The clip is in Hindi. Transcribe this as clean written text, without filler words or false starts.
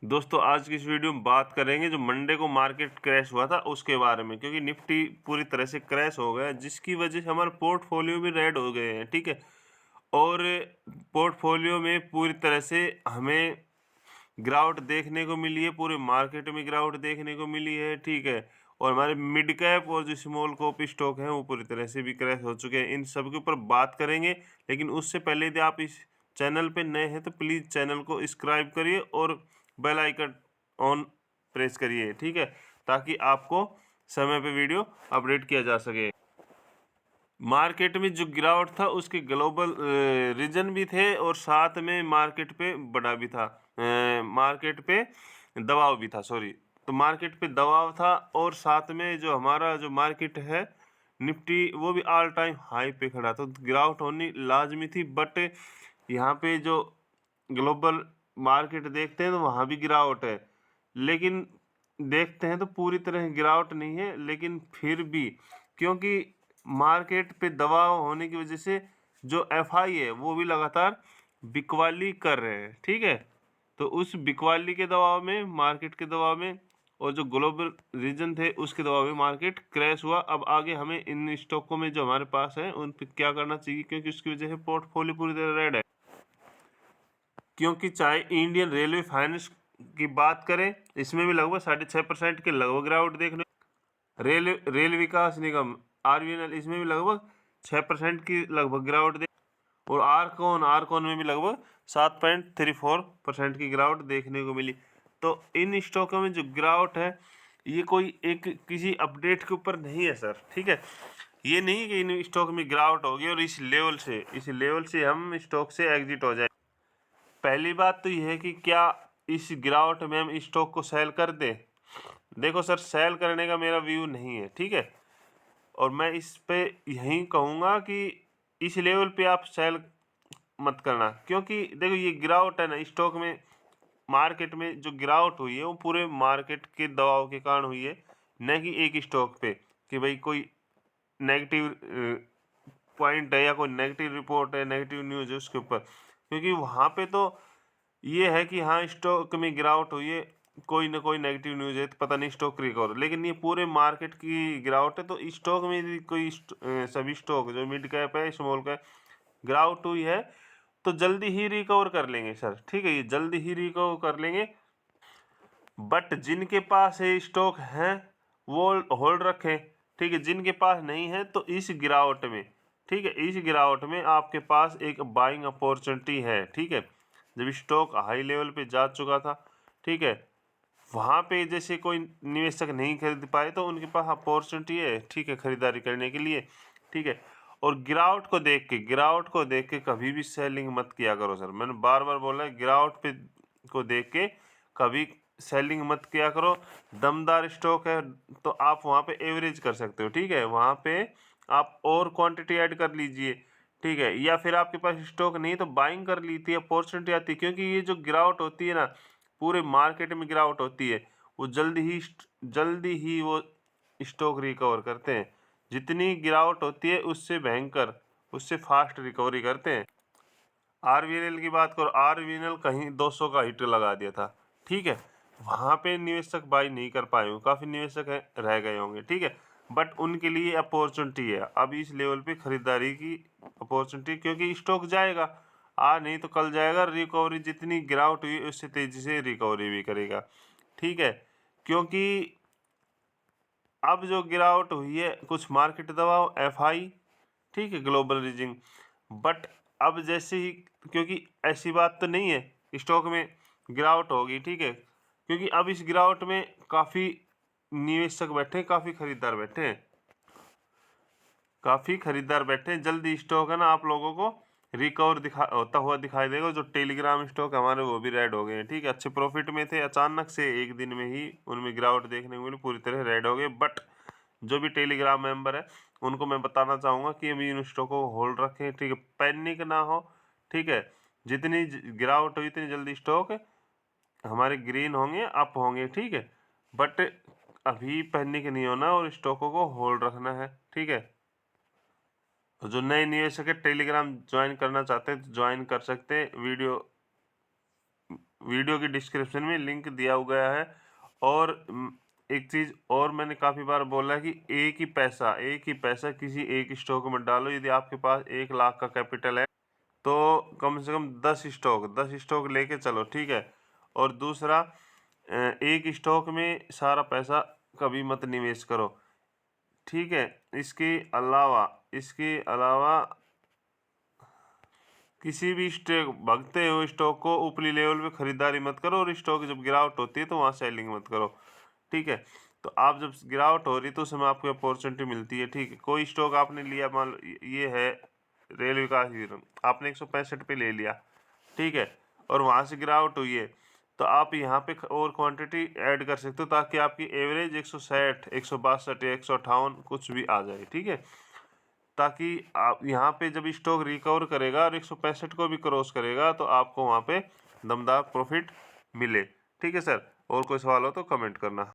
दोस्तों आज की इस वीडियो में बात करेंगे जो मंडे को मार्केट क्रैश हुआ था उसके बारे में, क्योंकि निफ्टी पूरी तरह से क्रैश हो गया जिसकी वजह से हमारे पोर्टफोलियो भी रेड हो गए हैं। ठीक है, और पोर्टफोलियो में पूरी तरह से हमें गिरावट देखने को मिली है, पूरे मार्केट में गिरावट देखने को मिली है। ठीक है, और हमारे मिड कैप और जो स्मॉल कैप स्टॉक हैं वो पूरी तरह से भी क्रैश हो चुके हैं। इन सब के ऊपर बात करेंगे, लेकिन उससे पहले यदि आप इस चैनल पे नए हैं तो प्लीज़ चैनल को सब्सक्राइब करिए और बेल आइकन ऑन प्रेस करिए। ठीक है, ताकि आपको समय पे वीडियो अपडेट किया जा सके। मार्केट में जो गिरावट था उसके ग्लोबल रीजन भी थे और साथ में मार्केट पे बड़ा भी था, मार्केट पे दबाव भी था। सॉरी, तो मार्केट पे दबाव था और साथ में जो हमारा जो मार्केट है निफ्टी वो भी ऑल टाइम हाई पे खड़ा था। तो गिरावट होनी लाजमी थी, बट यहाँ पे जो ग्लोबल मार्केट देखते हैं तो वहाँ भी गिरावट है, लेकिन देखते हैं तो पूरी तरह गिरावट नहीं है। लेकिन फिर भी क्योंकि मार्केट पे दबाव होने की वजह से जो एफआई है वो भी लगातार बिकवाली कर रहे हैं। ठीक है, तो उस बिकवाली के दबाव में, मार्केट के दबाव में और जो ग्लोबल रीजन थे उसके दबाव में मार्केट क्रैश हुआ। अब आगे हमें इन स्टॉकों में जो हमारे पास है उन पर क्या करना चाहिए, क्योंकि उसकी वजह से पोर्टफोलियो पूरी तरह रेड है। क्योंकि चाहे इंडियन रेलवे फाइनेंस की बात करें, इसमें भी लगभग 6.5% के लगभग गिरावट देखने। रेल विकास निगम आरवीएनएल, इसमें भी लगभग 6% की लगभग गिरावट देख। और आरकॉन में भी लगभग 7.34% की गिरावट देखने को मिली। तो इन स्टॉकों में जो गिरावट है ये कोई एक किसी अपडेट के ऊपर नहीं है सर। ठीक है, ये नहीं कि इन स्टॉक में गिरावट होगी और इस लेवल से हम स्टॉक से एग्जिट हो जाए। पहली बात तो यह है कि क्या इस गिरावट में हम स्टॉक को सेल कर दें। देखो सर, सेल करने का मेरा व्यू नहीं है। ठीक है, और मैं इस पे यही कहूँगा कि इस लेवल पे आप सेल मत करना, क्योंकि देखो ये गिरावट है ना स्टॉक में, मार्केट में जो गिरावट हुई है वो पूरे मार्केट के दबाव के कारण हुई है, न कि एक स्टॉक पे कि भाई कोई नेगेटिव पॉइंट है या कोई नेगेटिव रिपोर्ट है, नेगेटिव न्यूज़ है उसके ऊपर। क्योंकि वहाँ पे तो ये है कि हाँ स्टॉक में गिरावट हुई है, कोई ना कोई नेगेटिव न्यूज़ है तो पता नहीं स्टॉक रिकवर, लेकिन ये पूरे मार्केट की गिरावट है। तो स्टॉक में यदि कोई सभी स्टॉक जो मिड कैप है, स्मॉल कैप गिरावट हुई है तो जल्दी ही रिकवर कर लेंगे सर। ठीक है, ये जल्दी ही रिकवर कर लेंगे। बट जिनके पास ये स्टॉक हैं वो होल्ड रखें। ठीक है, जिनके पास नहीं है तो इस गिरावट में, ठीक है, इस गिरावट में आपके पास एक बाइंग अपॉर्चुनिटी है। ठीक है, जब स्टॉक हाई लेवल पे जा चुका था, ठीक है, वहाँ पे जैसे कोई निवेशक नहीं खरीद पाए तो उनके पास अपॉर्चुनिटी है, ठीक है, खरीदारी करने के लिए। ठीक है, और गिरावट को देख के कभी भी सेलिंग मत किया करो सर। मैंने बार बार बोला है, गिरावट पे को देख के कभी सेलिंग मत किया करो। दमदार स्टॉक है तो आप वहाँ पे एवरेज कर सकते हो। ठीक है, वहाँ पे आप और क्वांटिटी ऐड कर लीजिए। ठीक है, या फिर आपके पास स्टॉक नहीं तो बाइंग कर ली थी, अपॉर्चुनिटी आती है। क्योंकि ये जो गिरावट होती है ना, पूरे मार्केट में गिरावट होती है, वो जल्दी ही वो स्टॉक रिकवर करते हैं। जितनी गिरावट होती है उससे भयंकर, उससे फास्ट रिकवरी करते हैं। आरवीएनएल की बात करो, आरवीएनएल कहीं 200 का हिट लगा दिया था। ठीक है, वहाँ पे निवेशक बाई नहीं कर पाए होंगे, काफ़ी निवेशक रह गए होंगे। ठीक है, बट उनके लिए अपॉर्चुनिटी है अब इस लेवल पे खरीदारी की अपॉर्चुनिटी, क्योंकि स्टॉक जाएगा, आज नहीं तो कल जाएगा। रिकवरी जितनी गिरावट हुई उससे तेज़ी से रिकवरी भी करेगा। ठीक है, क्योंकि अब जो गिरावट हुई है कुछ मार्केट दबाव एफआई, ठीक है, ग्लोबल रीजिंग, बट अब जैसे ही, क्योंकि ऐसी बात तो नहीं है स्टॉक में गिरावट होगी। ठीक है, क्योंकि अब इस गिरावट में काफ़ी निवेशक बैठे हैं, काफ़ी खरीदार बैठे हैं। जल्दी स्टॉक है ना आप लोगों को रिकवर होता हुआ दिखाई देगा। जो टेलीग्राम स्टॉक हमारे वो भी रेड हो गए हैं। ठीक है, अच्छे प्रॉफिट में थे, अचानक से एक दिन में ही उनमें गिरावट देखने को मिली, पूरी तरह रेड हो गए। बट जो भी टेलीग्राम मेंबर है उनको मैं बताना चाहूँगा कि अभी इन स्टॉकों को होल्ड रखें। ठीक है, पैनिक ना हो। ठीक है, जितनी गिरावट हुई इतनी जल्दी स्टॉक हमारे ग्रीन होंगे, अप होंगे। ठीक है, बट अभी पैनिक नहीं होना और स्टॉकों को होल्ड रखना है। ठीक है, तो जो नए निवेशक है टेलीग्राम ज्वाइन करना चाहते हैं तो ज्वाइन कर सकते हैं। वीडियो वीडियो की डिस्क्रिप्शन में लिंक दिया गया है। और एक चीज़ और मैंने काफ़ी बार बोला है कि एक ही पैसा किसी एक स्टॉक में डालो। यदि आपके पास 1 लाख का कैपिटल है तो कम से कम 10 स्टॉक लेके चलो, ठीक है। और दूसरा, एक स्टॉक में सारा पैसा कभी मत निवेश करो, ठीक है। इसके अलावा किसी भी स्टॉक भागते हुए स्टॉक को ऊपरी लेवल पे खरीदारी मत करो, और स्टॉक जब गिरावट होती है तो वहाँ सेलिंग मत करो, ठीक है। तो आप जब गिरावट हो रही है तो उसमें आपको अपॉर्चुनिटी मिलती है, ठीक है। कोई स्टॉक आपने लिया, मान लो ये है रेल विकास निगम, आपने 165 पे ले लिया, ठीक है, और वहाँ से गिरावट हुई है, तो आप यहाँ पे और क्वांटिटी ऐड कर सकते हो ताकि आपकी एवरेज 160, 162 या 158 कुछ भी आ जाए, ठीक है। ताकि आप यहाँ पे जब स्टॉक रिकवर करेगा और 165 को भी क्रॉस करेगा तो आपको वहाँ पे दमदार प्रॉफिट मिले, ठीक है सर। और कोई सवाल हो तो कमेंट करना।